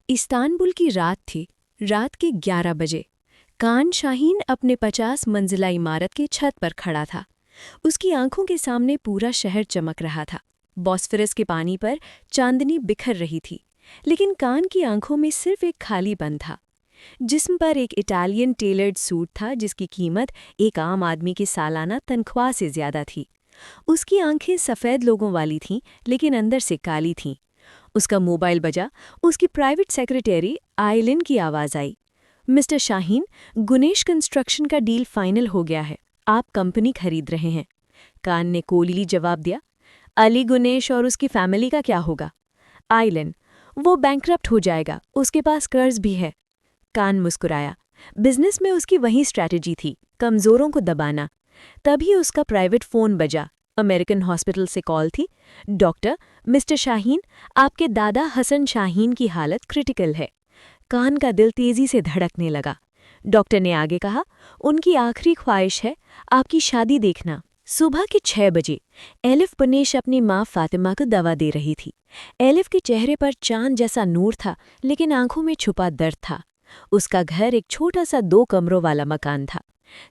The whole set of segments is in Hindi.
इस्तांबुल की रात थी। रात के 11 बजे कान शाहीन अपने 50 मंजिला इमारत के छत पर खड़ा था। उसकी आंखों के सामने पूरा शहर चमक रहा था। बॉस्फोरस के पानी पर चांदनी बिखर रही थी, लेकिन कान की आंखों में सिर्फ एक खालीपन था। जिस्म पर एक इटालियन टेलर्ड सूट था जिसकी कीमत एक आम आदमी की सालाना तनख्वाह से ज्यादा थी। उसकी आंखें सफ़ेद लोगों वाली थीं, लेकिन अंदर से काली थीं। उसका मोबाइल बजा। उसकी प्राइवेट सेक्रेटरी आइलिन की आवाज़ आई। मिस्टर शाहीन, गुनेश कंस्ट्रक्शन का डील फाइनल हो गया है। आप कंपनी खरीद रहे हैं। कान ने कोलीली जवाब दिया। अली गुनेश और उसकी फैमिली का क्या होगा? आइलिन, वो बैंकरप्ट हो जाएगा, उसके पास कर्ज भी है। कान मुस्कुराया। बिजनेस में उसकी वही स्ट्रैटेजी थी, कमज़ोरों को दबाना। तभी उसका प्राइवेट फ़ोन बजा। अमेरिकन हॉस्पिटल से कॉल थी। डॉक्टर, मिस्टर शाहीन, आपके दादा हसन शाहीन की हालत क्रिटिकल है। कान का दिल तेज़ी से धड़कने लगा। डॉक्टर ने आगे कहा, उनकी आखिरी ख्वाहिश है आपकी शादी देखना। सुबह के 6 बजे एलिफ बनेश अपनी माँ फातिमा को दवा दे रही थी। एलिफ के चेहरे पर चांद जैसा नूर था, लेकिन आंखों में छुपा दर्द था। उसका घर एक छोटा सा 2 कमरों वाला मकान था।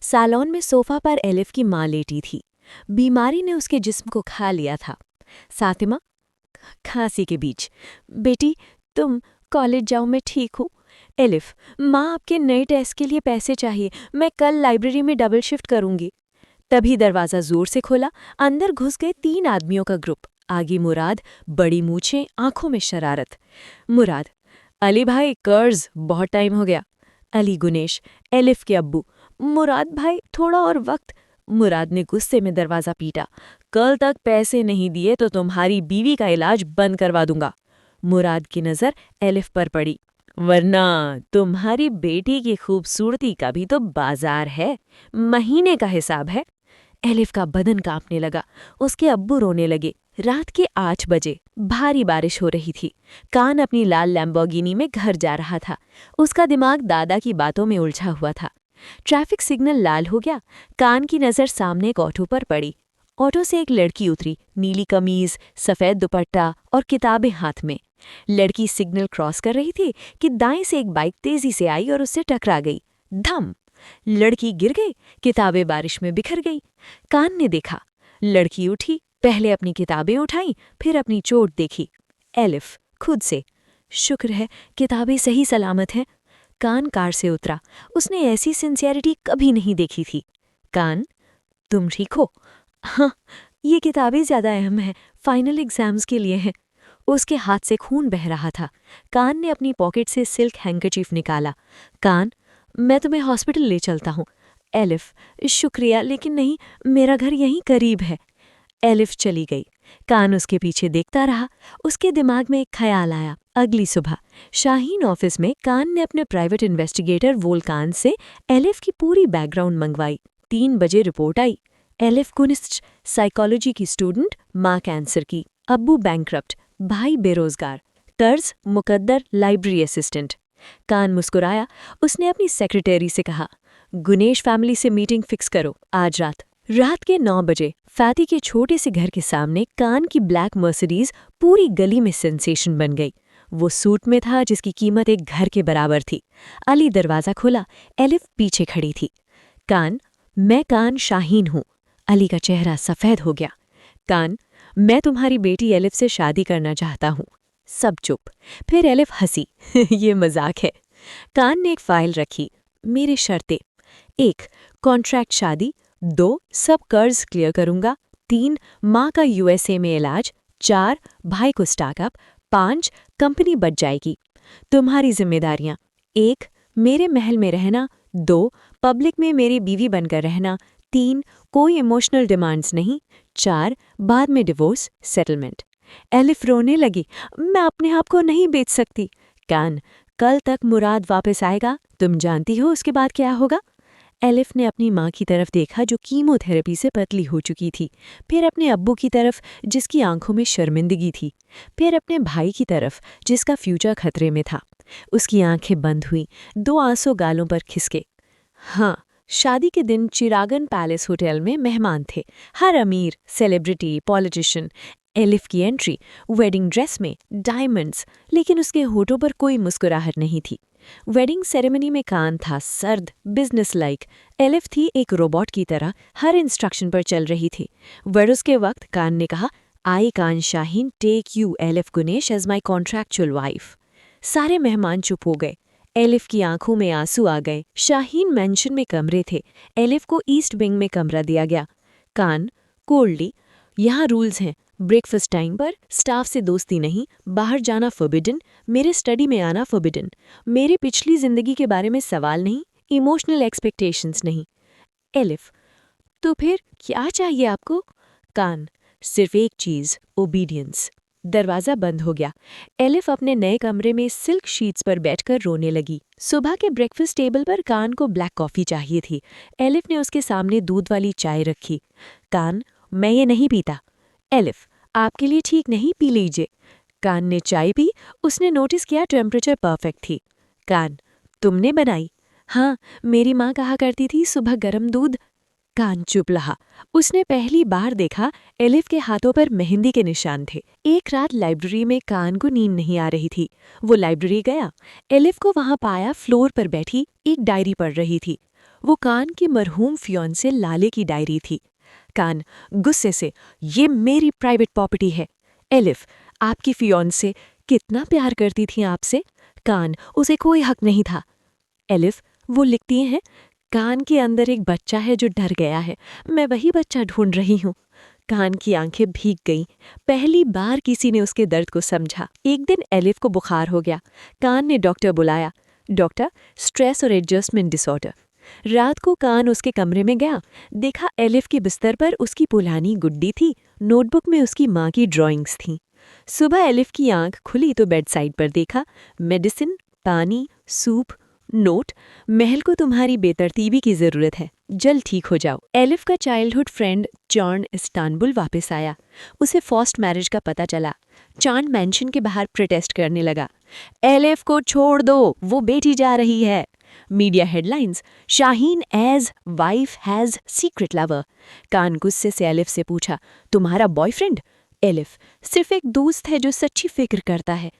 सालोन में सोफा पर एलिफ की माँ लेटी थी। बीमारी ने उसके जिस्म को खा लिया था। फातिमा, खांसी के बीच, बेटी तुम कॉलेज जाओ, मैं ठीक हूँ। एलिफ, माँ आपके नए टेस्ट के लिए पैसे चाहिए, मैं कल लाइब्रेरी में डबल शिफ्ट करूँगी। तभी दरवाज़ा जोर से खोला। अंदर घुस गए 3 आदमियों का ग्रुप। आगे मुराद, बड़ी मूछें, आंखों में शरारत। मुराद, अली भाई कर्ज, बहुत टाइम हो गया। अली गुनेश, एलिफ के अब्बू। मुराद भाई थोड़ा और वक्त। मुराद ने गुस्से में दरवाज़ा पीटा। कल तक पैसे नहीं दिए तो तुम्हारी बीवी का इलाज बंद करवा दूंगा। मुराद की नज़र एलिफ पर पड़ी। वरना तुम्हारी बेटी की खूबसूरती का भी तो बाजार है, महीने का हिसाब है। एलिफ का बदन कांपने लगा। उसके अब्बू रोने लगे। रात के 8 बजे भारी बारिश हो रही थी। कान अपनी लाल लैम्बोर्गिनी में घर जा रहा था। उसका दिमाग दादा की बातों में उलझा हुआ था। ट्रैफिक सिग्नल लाल हो गया। कान की नज़र सामने एक ऑटो पर पड़ी। ऑटो से एक लड़की उतरी, नीली कमीज, सफ़ेद दुपट्टा और किताबें हाथ में। लड़की सिग्नल क्रॉस कर रही थी कि दाएं से एक बाइक तेजी से आई और उससे टकरा गई। धम! लड़की गिर गई, किताबें बारिश में बिखर गई। कान ने देखा। लड़की उठी, पहले अपनी किताबें उठाईं, फिर अपनी चोट देखी। एलिफ, खुद से, शुक्र है किताबें सही सलामत हैं। कान कार से उतरा। उसने ऐसी सिंसियरिटी कभी नहीं देखी थी। कान, तुम ठीक हो? हाँ, ये किताबें ज़्यादा अहम हैं, फाइनल एग्जाम्स के लिए हैं। उसके हाथ से खून बह रहा था। कान ने अपनी पॉकेट से सिल्क हैंकरचीफ निकाला। कान, मैं तुम्हें हॉस्पिटल ले चलता हूँ। एलिफ, शुक्रिया, लेकिन नहीं, मेरा घर यहीं करीब है। एलिफ चली गई। कान उसके पीछे देखता रहा। उसके दिमाग में एक ख्याल आया। अगली सुबह शाहीन ऑफिस में कान ने अपने प्राइवेट इन्वेस्टिगेटर वोल्कान से एलिफ की पूरी बैकग्राउंड मंगवाई। 3 बजे रिपोर्ट आई। एलिफ गुनिस्ट, साइकोलॉजी की स्टूडेंट, माँ कैंसर की, अब्बू बैंकरप्ट, भाई बेरोजगार, कर्ज, मुकद्दर, लाइब्रेरी असिस्टेंट। कान मुस्कुराया। उसने अपनी सेक्रेटरी से कहा, गुनेश फैमिली से मीटिंग फिक्स करो आज रात। रात के 9 बजे फैती के छोटे से घर के सामने कान की ब्लैक मर्सिडीज पूरी गली में सेंसेशन बन गई। वो सूट में था जिसकी कीमत एक घर के बराबर थी। अली दरवाज़ा खोला। एलिफ पीछे खड़ी थी। कान, मैं कान शाहीन हूँ। अली का चेहरा सफ़ेद हो गया। कान, मैं तुम्हारी बेटी एलिफ से शादी करना चाहता हूँ। सब चुप। फिर एलिफ हंसी। ये मजाक है। कान ने एक फाइल रखी। मेरी शर्तें: 1, कॉन्ट्रैक्ट शादी। 2, सब कर्ज क्लियर करूंगा। 3, माँ का यूएसए में इलाज। 4, भाई को स्टार्टअप। 5, कंपनी बच जाएगी। तुम्हारी जिम्मेदारियां: 1, मेरे महल में रहना। 2, पब्लिक में मेरी बीवी बनकर रहना। 3, कोई इमोशनल डिमांड्स नहीं। 4, बाद में डिवोर्स, सेटलमेंट। एलिफ रोने लगी। मैं अपने आप को नहीं बेच सकती। कान, कल तक मुराद वापस आएगा, तुम जानती हो उसके बाद क्या होगा। एलिफ ने अपनी माँ की तरफ देखा जो कीमोथेरेपी से पतली हो चुकी थी, फिर अपने अब्बू की तरफ जिसकी आंखों में शर्मिंदगी थी, फिर अपने भाई की तरफ जिसका फ्यूचर खतरे में था। उसकी आंखें बंद हुई, 2 आंसू गालों पर खिसके। हाँ, शादी के दिन चिरागन पैलेस होटल में मेहमान थे। हर अमीर, सेलिब्रिटी, पॉलिटिशियन। एलिफ की एंट्री वेडिंग ड्रेस में, डायमंड्स, लेकिन उसके होठों पर कोई मुस्कुराहट नहीं थी। वेडिंग सेरेमनी में कान था सर्द, बिजनेस लाइक। एलिफ थी एक रोबोट की तरह, हर इंस्ट्रक्शन पर चल रही थी। वर्ड्स के वक्त कान ने कहा, I Kaan Shaheen take you Elif Gunes as my contractual wife. सारे मेहमान चुप हो गए। एलिफ की आंखों में आंसू आ गए। शाहीन मेंशन में कमरे थे, एलिफ को ईस्ट विंग में कमरा दिया गया। कान कोल्डली, यहाँ रूल्स हैं, ब्रेकफास्ट टाइम पर, स्टाफ से दोस्ती नहीं, बाहर जाना फॉरबिडन, मेरे स्टडी में आना फॉरबिडन, मेरी पिछली जिंदगी के बारे में सवाल नहीं, इमोशनल एक्सपेक्टेशंस नहीं। एलिफ, तो फिर क्या चाहिए आपको? कान, सिर्फ एक चीज, ओबीडियंस। दरवाजा बंद हो गया। एलिफ अपने नए कमरे में सिल्क शीट्स पर बैठकर रोने लगी। सुबह के ब्रेकफास्ट टेबल पर कान को ब्लैक कॉफी चाहिए थी। एलिफ ने उसके सामने दूध वाली चाय रखी। कान, मैं ये नहीं पीता। एलिफ, आपके लिए ठीक नहीं, पी लीजिए। कान ने चाय पी। उसने नोटिस किया टेम्परेचर परफेक्ट थी। कान, तुमने बनाई? हाँ, मेरी माँ कहा करती थी सुबह गरम दूध। कान चुप रहा। उसने पहली बार देखा एलिफ के हाथों पर मेहंदी के निशान थे। एक रात लाइब्रेरी में कान को नींद नहीं आ रही थी। वो लाइब्रेरी गया। एलिफ को वहां पाया, फ्लोर पर बैठी एक डायरी पढ़ रही थी। वो कान की मरहूम फियोंसे लाले की डायरी थी। कान गुस्से से, ये मेरी प्राइवेट प्रॉपर्टी है। एलिफ, आपकी फियोंसे कितना प्यार करती थी आपसे? कान, उसे कोई हक नहीं था। एलिफ, वो लिखती हैं, कान के अंदर एक बच्चा है जो डर गया है, मैं वही बच्चा ढूंढ रही हूँ। कान की आंखें भीग गईं। पहली बार किसी ने उसके दर्द को समझा। एक दिन एलिफ को बुखार हो गया। कान ने डॉक्टर बुलाया। डॉक्टर, स्ट्रेस और एडजस्टमेंट डिसऑर्डर। रात को कान उसके कमरे में गया। देखा एलिफ के बिस्तर पर उसकी पुरानी गुड्डी थी, नोटबुक में उसकी माँ की ड्राइंग्स थीं। सुबह एलिफ की आंख खुली तो बेड साइड पर देखा, मेडिसिन, पानी, सूप, नोट, महल को तुम्हारी बेतरतीबी की जरूरत है, जल्द ठीक हो जाओ। एलिफ का चाइल्डहुड फ्रेंड चार्न इस्तांबुल वापस आया। उसे फॉर्स्ड मैरिज का पता चला। चार्न मैंशन के बाहर प्रोटेस्ट करने लगा, एलिफ को छोड़ दो, वो बेटी जा रही है। Media headlines, Shaheen as wife has secret lover. Kaan गुस्से से एलिफ से पूछा, तुम्हारा बॉयफ्रेंड? एलिफ, सिर्फ एक दोस्त है जो सच्ची फिक्र करता है।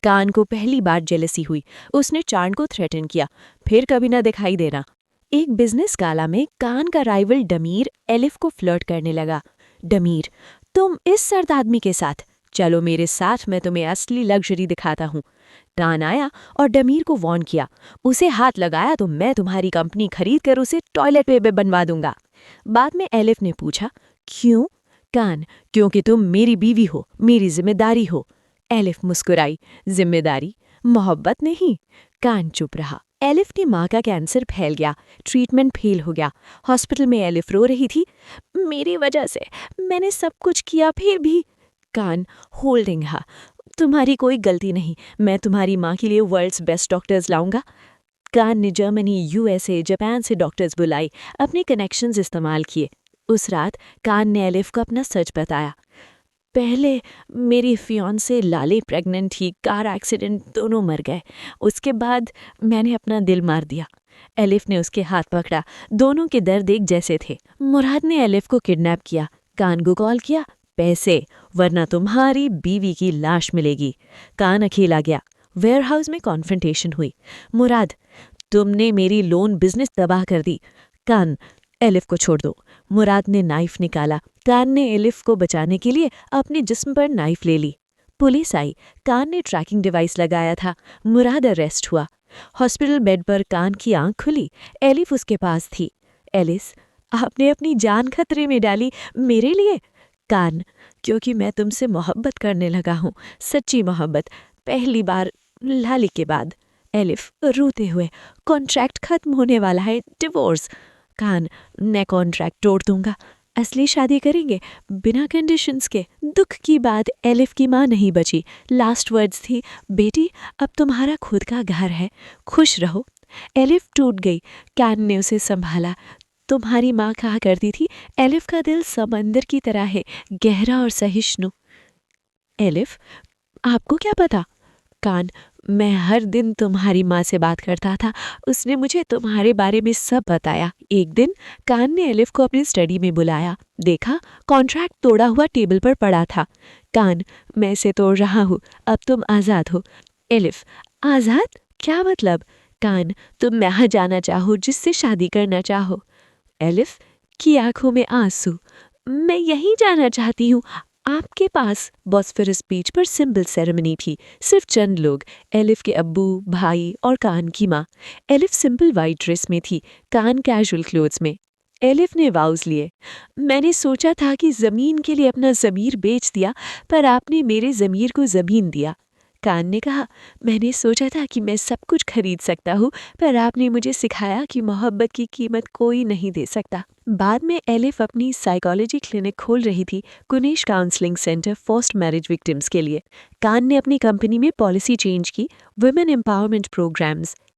कान को पहली बार जेलसी हुई। उसने चार्न को थ्रेटन किया, फिर कभी ना दिखाई देना। एक बिजनेस गाला में कान का राइवल डमीर एलिफ को फ्लर्ट करने लगा। डमीर, तुम इस सर्द आदमी के साथ? चलो मेरे साथ, मैं तुम्हें असली लग्जरी दिखाता हूँ। कान आया और डमीर को वॉर्न किया, उसे हाथ लगाया तो मैं तुम्हारी कंपनी खरीद कर उसे टॉयलेट पे बनवा दूंगा। बाद में एलिफ ने पूछा, क्यों? कान, क्योंकि तुम मेरी बीवी हो, मेरी जिम्मेदारी हो। एलिफ मुस्कुराई, जिम्मेदारी, मोहब्बत नहीं। कान चुप रहा। एलिफ की माँ का कैंसर फैल गया, ट्रीटमेंट फेल हो गया। हॉस्पिटल में एलिफ रो रही थी, मेरी वजह से, मैंने सब कुछ किया फिर भी। कान होल्डिंग हा, तुम्हारी कोई गलती नहीं, मैं तुम्हारी माँ के लिए वर्ल्ड्स बेस्ट डॉक्टर्स लाऊंगा। कान ने जर्मनी, यूएसए, जापान से डॉक्टर्स बुलाई, अपने कनेक्शंस इस्तेमाल किए। उस रात कान ने एलिफ को अपना सच बताया, पहले मेरी फियांसे लाले प्रेग्नेंट थी, कार एक्सीडेंट, दोनों मर गए। उसके बाद मैंने अपना दिल मार दिया। एलिफ ने उसके हाथ पकड़ा, दोनों के दर्द एक जैसे थे। मुराद ने एलिफ को किडनैप किया, कान को कॉल किया, पैसे, वरना तुम्हारी बीवी की लाश मिलेगी। कान अकेला गया। वेयरहाउस में कॉन्फ्रंटेशन हुई। मुराद, तुमने मेरी लोन बिजनेस तबाह कर दी। कान, एलिफ को छोड़ दो। मुराद ने नाइफ निकाला। कान ने एलिफ को बचाने के लिए अपने जिस्म पर नाइफ ले ली। पुलिस आई। कान ने ट्रैकिंग डिवाइस लगाया था। मुराद अरेस्ट हुआ। हॉस्पिटल बेड पर कान की आंख खुली। एलिफ उसके पास थी। एलिस, आपने अपनी जान खतरे में डाली मेरे लिए? कान, क्योंकि मैं तुमसे मोहब्बत करने लगा हूँ, सच्ची मोहब्बत, पहली बार लाली के बाद। एलिफ रोते हुए, कॉन्ट्रैक्ट खत्म होने वाला है, डिवोर्स। कान, मैं कॉन्ट्रैक्ट तोड़ दूंगा, असली शादी करेंगे बिना कंडीशंस के। दुख की बात, एलिफ की माँ नहीं बची। लास्ट वर्ड्स थी, बेटी अब तुम्हारा खुद का घर है, खुश रहो। एलिफ टूट गई। कान ने उसे संभाला। तुम्हारी माँ कहा करती थी, एलिफ का दिल समंदर की तरह है, गहरा और सहिष्णु। एलिफ, आपको क्या पता? कान, मैं हर दिन तुम्हारी माँ से बात करता था, उसने मुझे तुम्हारे बारे में सब बताया। एक दिन कान ने एलिफ को अपनी स्टडी में बुलाया, देखा कॉन्ट्रैक्ट तोड़ा हुआ टेबल पर पड़ा था। कान, मैं इसे तोड़ रहा हूँ, अब तुम आज़ाद हो। एलिफ, आज़ाद? क्या मतलब? कान, तुम वहाँ जाना चाहो जिससे शादी करना चाहो। एलिफ की आंखों में आंसू, मैं यहीं जाना चाहती हूँ, आपके पास। बॉस्फोरस बीच पर सिंबल सेरेमनी थी, सिर्फ चंद लोग, एलिफ के अब्बू, भाई और कान की माँ। एलिफ सिंपल वाइट ड्रेस में थी, कान कैजुअल क्लोथ्स में। एलिफ ने वाउज लिए, मैंने सोचा था कि ज़मीन के लिए अपना ज़मीर बेच दिया, पर आपने मेरे ज़मीर को ज़मीन दिया। कान ने कहा, मैंने सोचा था कि मैं सब कुछ खरीद सकता हूँ, पर आपने मुझे सिखाया कि मोहब्बत की कीमत कोई नहीं दे सकता। बाद में एलिफ अपनी साइकोलॉजी क्लिनिक खोल रही थी, Gunes counselling centre forced marriage victims के लिए। कान ने अपनी कंपनी में पॉलिसी चेंज की, वुमेन एम्पावरमेंट प्रोग्राम्स,